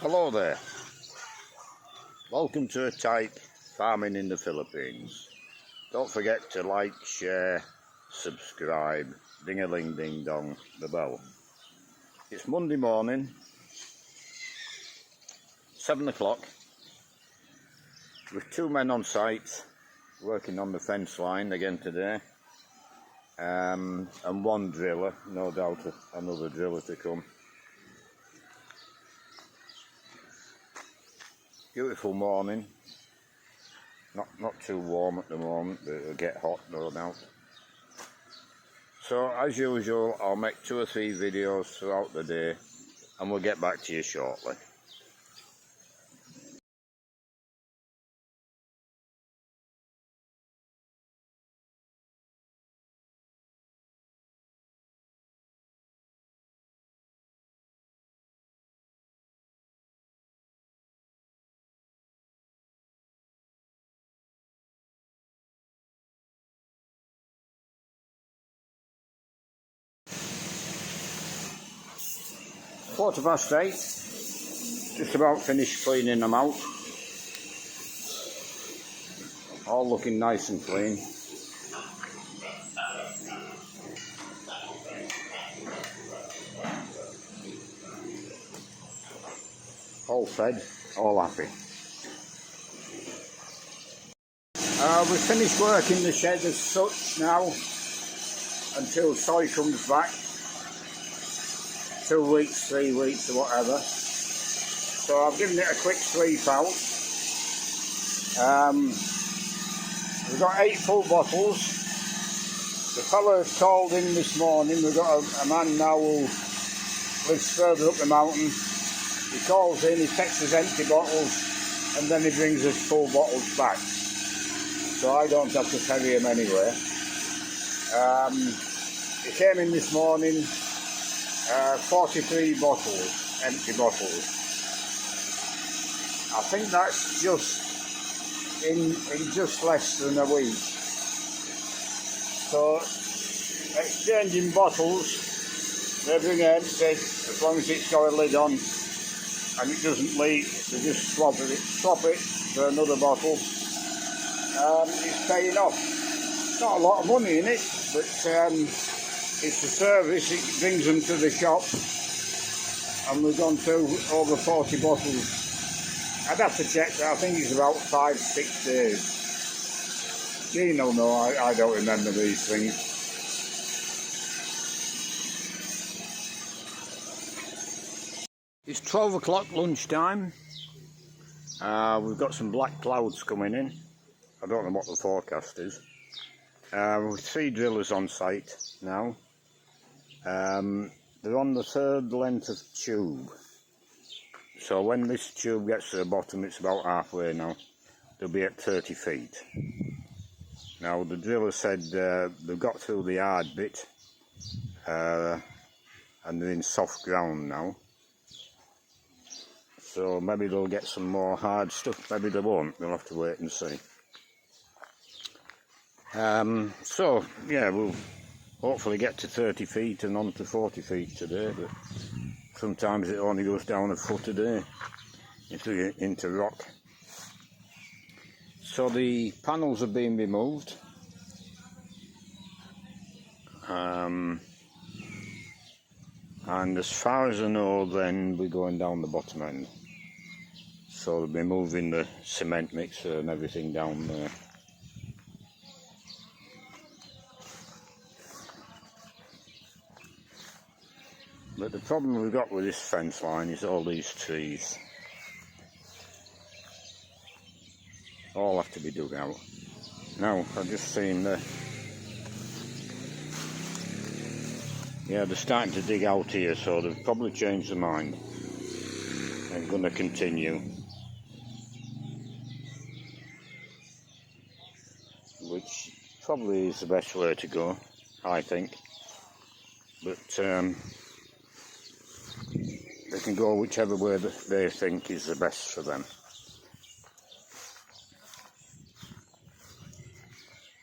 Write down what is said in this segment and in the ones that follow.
Hello there, welcome to a type farming in the Philippines. Don't forget to like, share, subscribe, ding-a-ling ding dong, the bell. It's Monday morning, 7 o'clock, with two men on site working on the fence line again today, and one driller, no doubt another driller to come. Beautiful morning, not too warm at the moment, but it'll get hot no doubt. So as usual, I'll make 2 or 3 videos throughout the day and we'll get back to you shortly. Quarter past 8, just about finished cleaning them out. All looking nice and clean. All fed, all happy. We finished work in the shed as such now, until Soy comes back. 2 weeks, 3 weeks or whatever. So I've given it a quick sweep out. We've got 8 full bottles. The fella called in this morning. We've got a man now who lives further up the mountain. He calls in, he takes us empty bottles and then he brings us full bottles back. So I don't have to ferry him anywhere. He came in this morning, 43 bottles, empty bottles. I think that's just in just less than a week. So exchanging bottles, they bring empty as long as it's got a lid on and it doesn't leak. They just swap it for another bottle. It's paying off. It's not a lot of money in it, but it's a service. It brings them to the shop, and we've gone through over 40 bottles. I'd have to check that. I think it's about 5-6 days. Gino, no, I don't remember these things. It's 12 o'clock lunchtime. We've got some black clouds coming in. I don't know what the forecast is. With 3 drillers on site now. They're on the 3rd length of tube. So when this tube gets to the bottom, it's about halfway now. They'll be at 30 feet. Now the driller said they've got through the hard bit and they're in soft ground now. So maybe they'll get some more hard stuff, maybe they won't. We'll have to wait and see. So yeah, we'll hopefully get to 30 feet and on to 40 feet today, but sometimes it only goes down a foot a day into rock. So the panels are being removed. And as far as I know, then we're going down the bottom end. So they'll be moving the cement mixer and everything down there. But the problem we've got with this fence line is all these trees. All have to be dug out. Now, I've just seen yeah, they're starting to dig out here, so they've probably changed their mind. They're going to continue. Which probably is the best way to go, I think. But they can go whichever way they think is the best for them.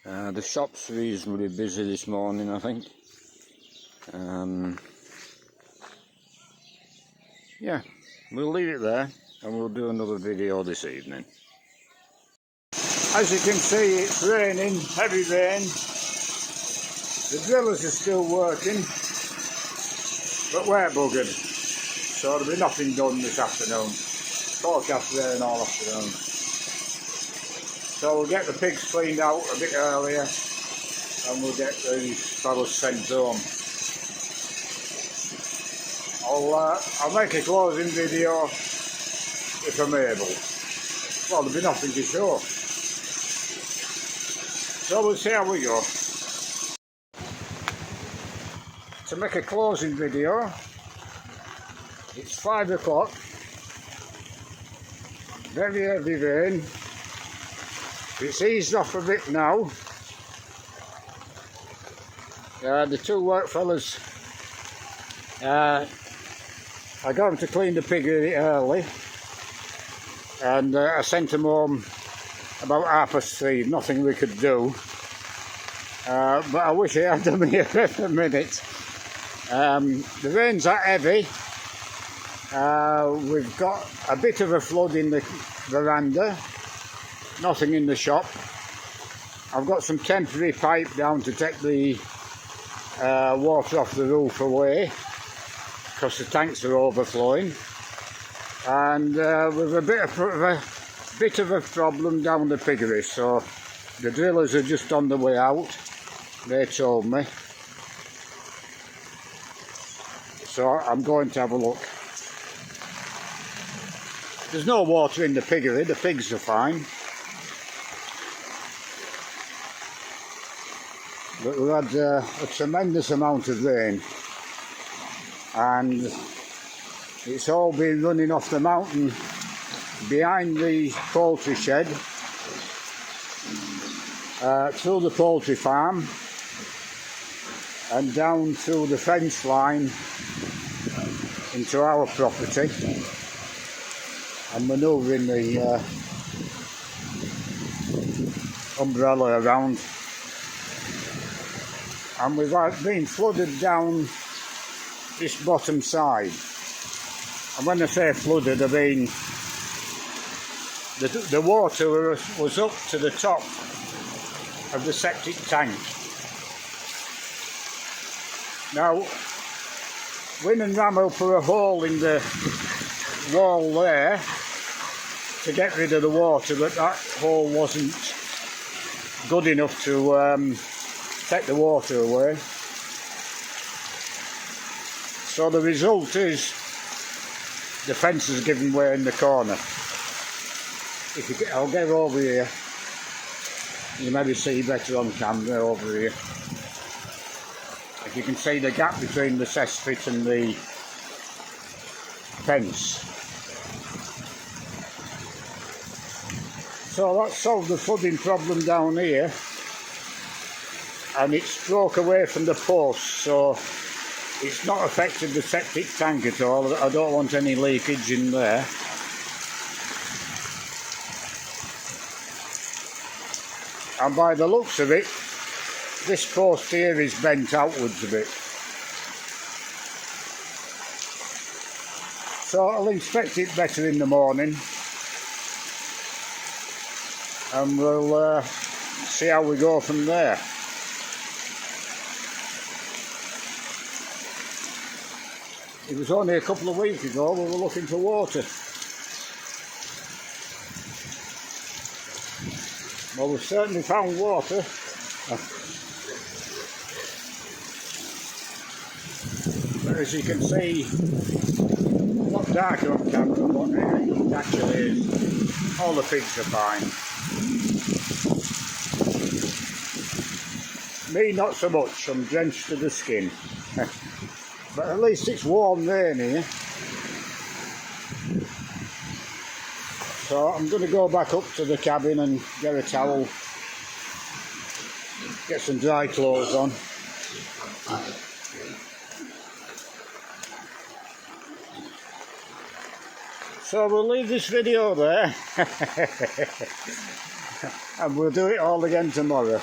The shop's reasonably busy this morning, I think. Yeah, we'll leave it there and we'll do another video this evening. As you can see, it's raining, heavy rain. The drillers are still working, but we're buggered, so there'll be nothing done this afternoon. Forecast rain all afternoon. So we'll get the pigs cleaned out a bit earlier and we'll get these fellas sent home. I'll make a closing video if I'm able. Well, there'll be nothing to show. So we'll see how we go. To make a closing video, it's 5 o'clock, very heavy rain. It's eased off a bit now. The two work fellas I got them to clean the piggery early, and I sent them home about 3:30. Nothing we could do, but I wish I had them here every minute. The rains are heavy. We've got a bit of a flood in the veranda, nothing in the shop. I've got some temporary pipe down to take the water off the roof away because the tanks are overflowing, and with a bit of a problem down the piggery, so the drillers are just on the way out, they told me. So I'm going to have a look. There's no water in the piggery, the pigs are fine. But we've had a tremendous amount of rain, and it's all been running off the mountain behind the poultry shed, through the poultry farm and down through the fence line into our property, and manoeuvring the umbrella around. And we've been flooded down this bottom side. And when I say flooded, I mean the water was up to the top of the septic tank. Now, Win and Ramel put a hole in the wall there to get rid of the water, but that hole wasn't good enough to take the water away. So the result is the fence has given way in the corner. I'll get over here. You maybe see better on camera over here. If you can see the gap between the cesspit and the fence. So that solved the flooding problem down here, and it's broke away from the post, so it's not affected the septic tank at all. I don't want any leakage in there. And by the looks of it, this post here is bent outwards a bit. So I'll inspect it better in the morning, and we'll see how we go from there. It was only a couple of weeks ago we were looking for water. Well, we've certainly found water. But as you can see, it's not darker on camera, but it actually is. All the pigs are fine. Me, not so much. I'm drenched to the skin. But at least it's warm rain here. So I'm going to go back up to the cabin and get a towel, get some dry clothes on. So we'll leave this video there and we'll do it all again tomorrow.